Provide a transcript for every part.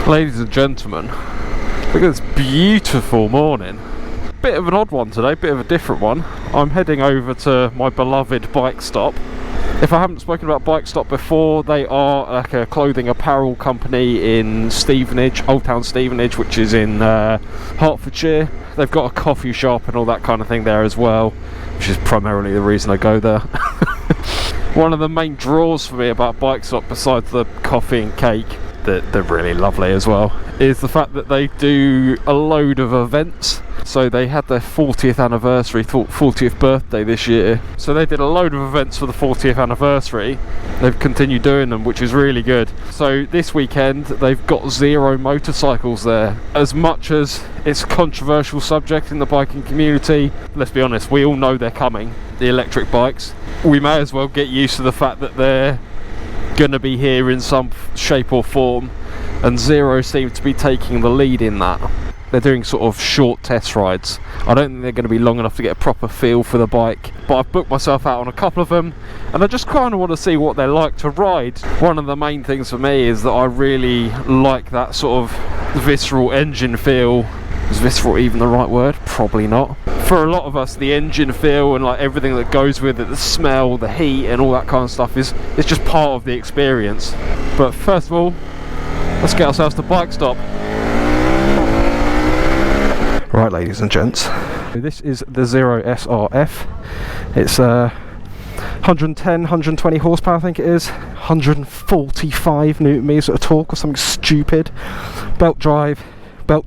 Ladies and gentlemen, look at this beautiful morning. Bit of an odd one today, bit of a different one. I'm heading over to my beloved Bikestop. If I haven't spoken about Bikestop before, they are like a clothing apparel company in Stevenage, Old Town Stevenage, which is in Hertfordshire. They've got a coffee shop and all that kind of thing there as well, which is primarily the reason I go there. One of the main draws for me about Bikestop, besides the coffee and cake, that they're really lovely as well, is the fact that they do a load of events. So they had their 40th anniversary, 40th birthday this year. So they did a load of events for the 40th anniversary. They've continued doing them, which is really good. So this weekend they've got zero motorcycles there. As much as it's a controversial subject in the biking community, let's be honest, we all know they're coming, the electric bikes. We may as well get used to the fact that they're going to be here in some shape or form, and Zero seem to be taking the lead in that. They're doing sort of short test rides. I don't think they're going to be long enough to get a proper feel for the bike, but I've booked myself out on a couple of them, and I just kind of want to see what they're like to ride. One of the main things for me is that I really like that sort of visceral engine feel. Is visceral even the right word? Probably not. For a lot of us, the engine feel and like everything that goes with it, the smell, the heat and all that kind of stuff is just part of the experience. But first of all, let's get ourselves to Bikestop. Right, ladies and gents, this is the Zero SRF. It's 110, 120 horsepower I think it is, 145 newton meters of torque or something stupid. Belt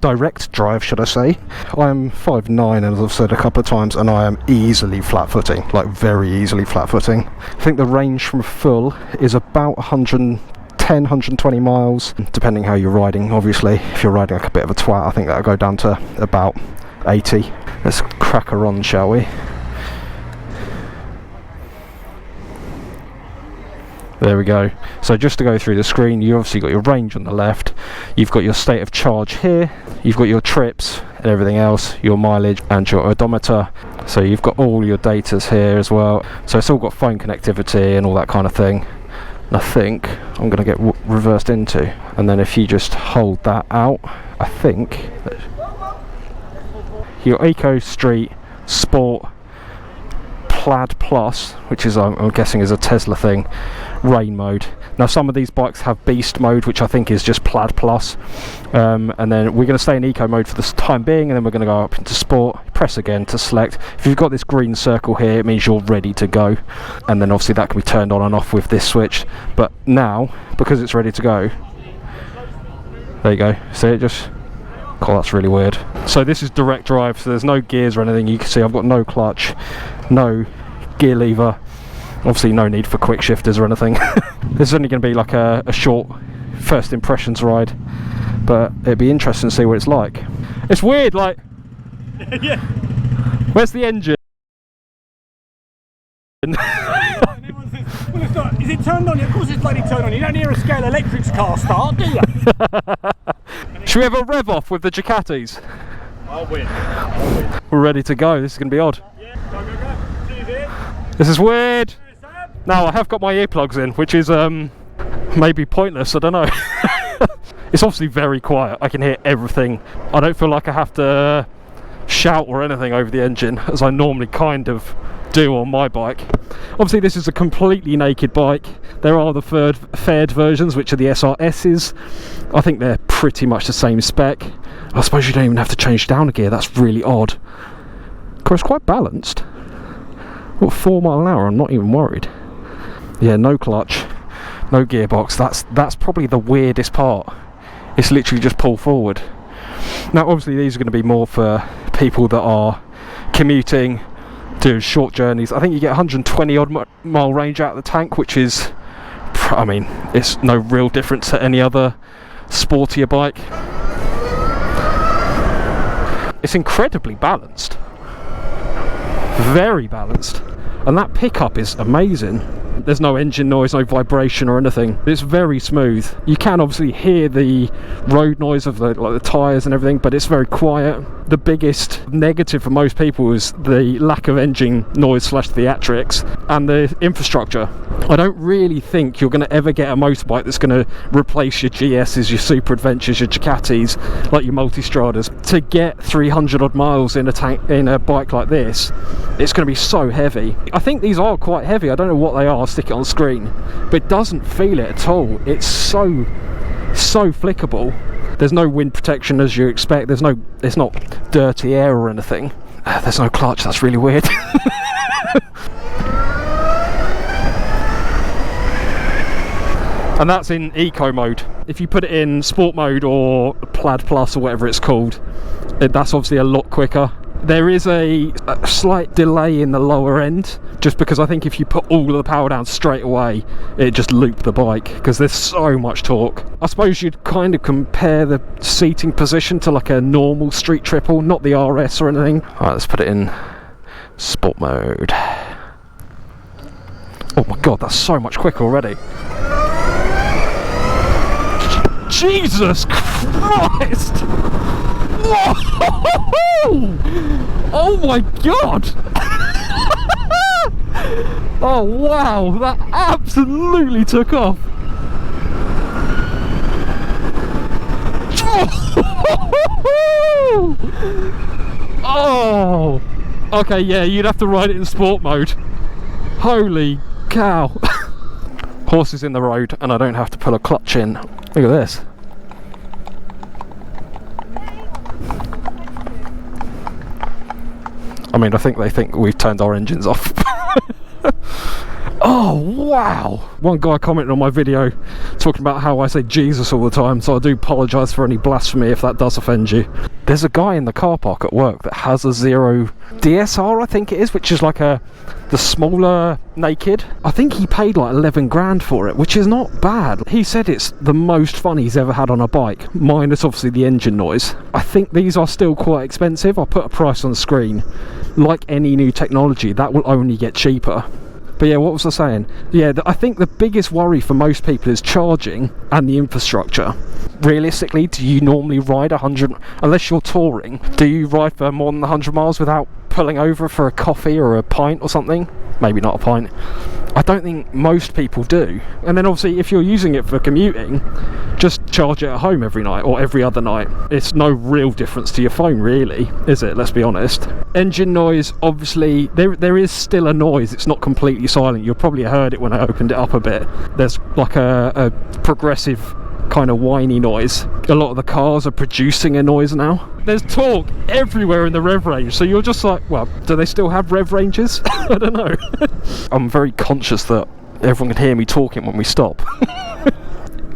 direct drive should I say. I am 5'9", as I've said a couple of times, and I am easily flat footing, like very easily flat footing. I think the range from full is about 110, 120 miles, depending how you're riding. Obviously, if you're riding like a bit of a twat, I think that'll go down to about 80. Let's crack her on, shall we? There we go. So just to go through the screen, you obviously got your range on the left, you've got your state of charge here, you've got your trips and everything else, your mileage and your odometer. So you've got all your datas here as well. So it's all got phone connectivity and all that kind of thing. And I think I'm going to get reversed into, and then if you just hold that out, I think your Eco, Street, Sport, Plaid Plus, which is I'm guessing is a Tesla thing, rain mode. Now some of these bikes have beast mode, which I think is just Plaid Plus, and then we're going to stay in eco mode for the time being, and then we're going to go up into sport. Press again to select. If you've got this green circle here, it means you're ready to go, and then obviously that can be turned on and off with this switch. But now, because it's ready to go, there you go. See it just, oh, that's really weird. So this is direct drive, so there's no gears or anything. You can see I've got no clutch, no gear lever, obviously no need for quick shifters or anything. This is only going to be like a short first impressions ride, but it'd be interesting to see what it's like. It's weird, like yeah. Where's the engine? Well, it's not. Is it turned on? Of course it's bloody turned on. You don't hear a scale electric's car start, do you? Should we have a rev off with the Ducatis? I'll win. We're ready to go. This is going to be odd. Yeah, go. This is weird. Now I have got my earplugs in, which is maybe pointless, I don't know. It's obviously very quiet. I can hear everything. I don't feel like I have to shout or anything over the engine, as I normally kind of do on my bike. Obviously this is a completely naked bike. There are the fared versions, which are the SRSs. I think they're pretty much the same spec. I suppose you don't even have to change down a gear. That's really odd. Of course, quite balanced. What, 4 miles an hour? I'm not even worried. Yeah, no clutch, no gearbox. That's probably the weirdest part. It's literally just pull forward. Now obviously these are going to be more for people that are commuting, doing short journeys. I think you get 120 odd mile range out of the tank, which is, I mean, it's no real difference to any other sportier bike. It's incredibly balanced, very balanced, and that pickup is amazing. There's no engine noise, no vibration or anything. It's very smooth. You can obviously hear the road noise of the tyres and everything, but it's very quiet. The biggest negative for most people is the lack of engine noise / theatrics and the infrastructure. I don't really think you're going to ever get a motorbike that's going to replace your GSs, your Super Adventures, your Ducatis, like your Multistradas. To get 300 odd miles in a bike like this, it's going to be so heavy. I think these are quite heavy. I don't know what they are. I'll stick it on screen, but it doesn't feel it at all. It's so flickable. There's no wind protection as you expect. It's not dirty air or anything. There's no clutch. That's really weird. And that's in eco mode. If you put it in sport mode or Plaid Plus or whatever it's called, that's obviously a lot quicker. There is a slight delay in the lower end, just because I think if you put all of the power down straight away, it just looped the bike, because there's so much torque. I suppose you'd kind of compare the seating position to like a normal street triple, not the RS or anything. Alright, let's put it in sport mode. Oh my god, that's so much quicker already. Jesus Christ! Whoa! Oh my god! Oh wow, that absolutely took off. Oh! Okay, yeah, you'd have to ride it in sport mode. Holy cow. Horses in the road and I don't have to pull a clutch in. Look at this. I mean, I think they think we've turned our engines off. Oh wow! One guy commented on my video talking about how I say Jesus all the time, so I do apologise for any blasphemy if that does offend you. There's a guy in the car park at work that has a Zero DSR, I think it is, which is like the smaller naked. I think he paid like 11 grand for it, which is not bad. He said it's the most fun he's ever had on a bike, minus obviously the engine noise. I think these are still quite expensive. I'll put a price on the screen. Like any new technology, that will only get cheaper. But yeah, what was I saying? Yeah, I think the biggest worry for most people is charging and the infrastructure. Realistically, do you normally ride 100, unless you're touring, do you ride for more than 100 miles without pulling over for a coffee or a pint or something? Maybe not a pint. I don't think most people do. And then obviously if you're using it for commuting, just charge it at home every night or every other night. It's no real difference to your phone really, is it? Let's be honest. Engine noise, obviously there is still a noise. It's not completely silent. You'll probably heard it when I opened it up a bit. There's like a progressive kind of whiny noise. A lot of the cars are producing a noise now. There's torque everywhere in the rev range, so you're just like, well, do they still have rev ranges? I don't know. I'm very conscious that everyone can hear me talking when we stop.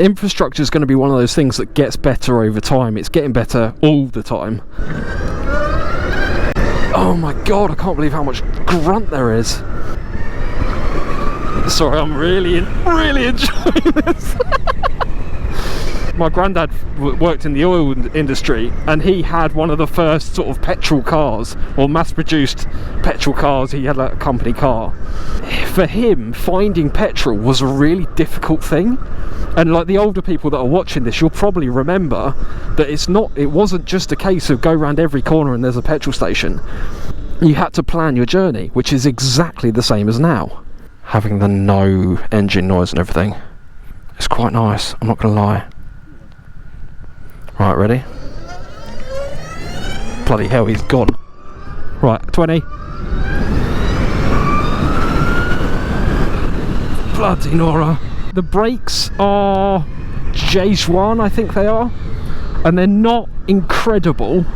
Infrastructure is going to be one of those things that gets better over time. It's getting better all the time. Oh my god, I can't believe how much grunt there is. Sorry, I'm really enjoying this. My granddad worked in the oil industry, and he had one of the first sort of petrol cars, or mass-produced petrol cars. He had like a company car. For him, finding petrol was a really difficult thing. And like the older people that are watching this, you'll probably remember that it wasn't just a case of go around every corner and there's a petrol station. You had to plan your journey, which is exactly the same as now. Having the no engine noise and everything, it's quite nice, I'm not gonna lie. Right, ready? Bloody hell, he's gone. Right, 20. Bloody Nora. The brakes are J1, I think they are. And they're not incredible.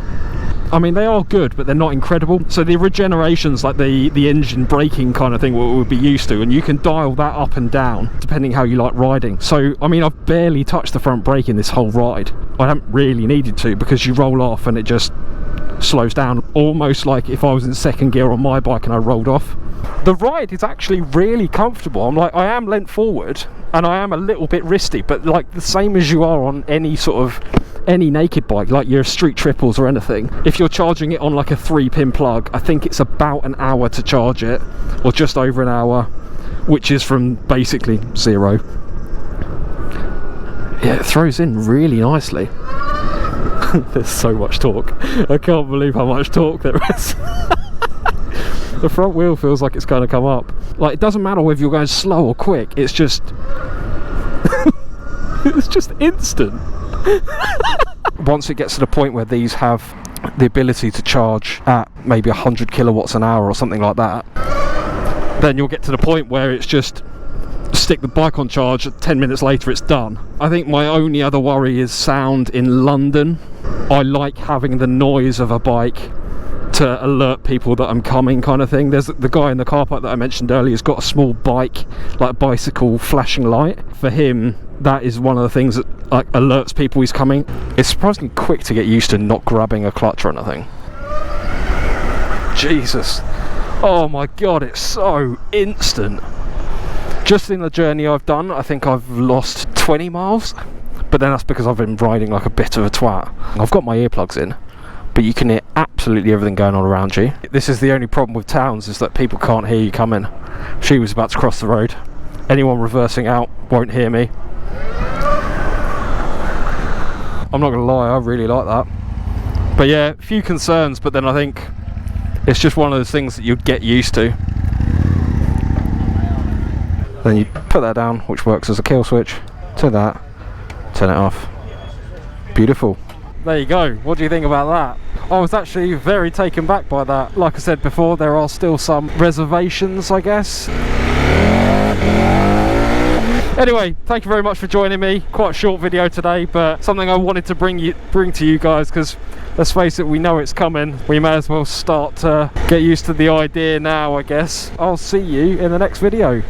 I mean, they are good, but they're not incredible. So the regeneration's like the engine braking kind of thing what we'll be used to, and you can dial that up and down depending how you like riding. So I mean, I've barely touched the front brake in this whole ride. I haven't really needed to, because you roll off and it just slows down, almost like if I was in second gear on my bike and I rolled off. The ride is actually really comfortable. I am leant forward and I am a little bit wristy, but like the same as you are on any naked bike, like your street triples or anything. If you're charging it on like a 3-pin plug, I think it's about an hour to charge it, or just over an hour. which is from basically 0. Yeah, it throws in really nicely. There's so much torque. I can't believe how much torque there is. The front wheel feels like it's going to come up. Like, it doesn't matter whether you're going slow or quick, it's just it's just instant. Once it gets to the point where these have the ability to charge at maybe 100 kilowatts an hour or something like that, then you'll get to the point where it's just stick the bike on charge, 10 minutes later it's done. I think my only other worry is sound in London. I like having the noise of a bike to alert people that I'm coming, kind of thing. There's the guy in the car park that I mentioned earlier has got a small bike, like bicycle flashing light. For him, that is one of the things that like alerts people he's coming. It's surprisingly quick to get used to not grabbing a clutch or anything. Jesus, oh my god, it's so instant. Just in the journey I've done, I think I've lost 20 miles, but then that's because I've been riding like a bit of a twat. I've got my earplugs in, but you can hear absolutely everything going on around you. This is the only problem with towns, is that people can't hear you coming. She was about to cross the road. Anyone reversing out won't hear me. I'm not gonna lie, I really like that. But yeah, a few concerns, but then I think it's just one of those things that you'd get used to. Then you put that down, which works as a kill switch, to that, turn it off. Beautiful. There you go. What do you think about that? I was actually very taken back by that. Like I said before, there are still some reservations, I guess. Anyway, thank you very much for joining me. Quite a short video today, but something I wanted to bring to you guys, because let's face it, we know it's coming. We may as well start to get used to the idea now, I guess. I'll see you in the next video.